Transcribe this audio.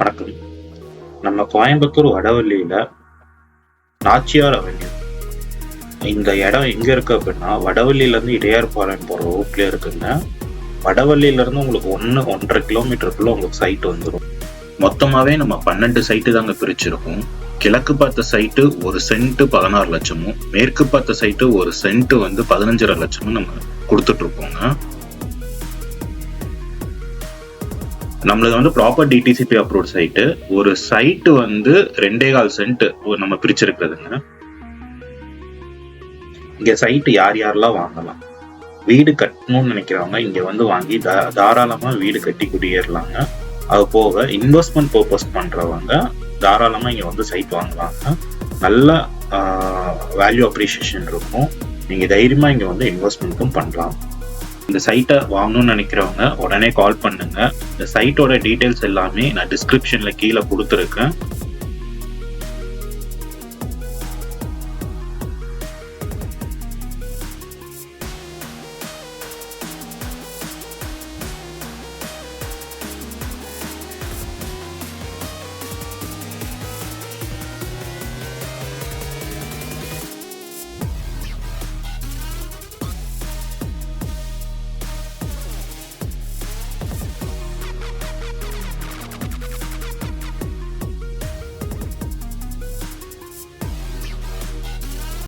வணக்கம். நம்ம கோயம்புத்தூர் வடவள்ளியில நாச்சியார் அவென்யூ. இந்த இடம் எங்க இருக்கு அப்படின்னா, வடவள்ளியில இருந்து இடையார்பாளையம் போற ரூட்ல இருக்குங்க. வடவள்ளியில இருந்து உங்களுக்கு 1.5 கிலோமீட்டருக்குள்ள உங்களுக்கு சைட் வந்துடும். மொத்தமாவே நம்ம 12 சைட்டு தாங்க பிரிச்சிருக்கோம். கிழக்கு பார்த்த சைட்டு ஒரு சென்ட் 16 லட்சமும், மேற்கு பார்த்த சைட்டு ஒரு சென்ட் 15.5 லட்சமும் நம்ம கொடுத்துட்டு இருக்கோங்க. நம்மளது ப்ராப்பர் டிடிசிபி அப்ரூவ்ட் சைட்டு. ஒரு சைட்டு 2.25 சென்ட் நம்ம பிரிச்சிருக்கிறதுங்க. இங்க சைட்டு யாரெல்லாம் வாங்கலாம், வீடு கட்டணும்னு நினைக்கிறவங்க இங்க வாங்கி தாராளமா வீடு கட்டி குடியேறலாங்க. அது போக இன்வெஸ்ட்மெண்ட் பர்பஸ் பண்றவங்க தாராளமா இங்க சைட் வாங்கலாங்க. நல்ல வேல்யூ அப்ரிசியேஷன் இருக்கும். நீங்க தைரியமா இங்க இன்வெஸ்ட்மெண்ட்டும் பண்ணலாம். இந்த சைட்டை வாங்கணும்னு நினைக்கிறவங்க உடனே கால் பண்ணுங்க. இந்த சைட்டோட டீடைல்ஸ் எல்லாமே நான் டிஸ்கிரிப்ஷன்ல கீழே கொடுத்துருக்கேன்.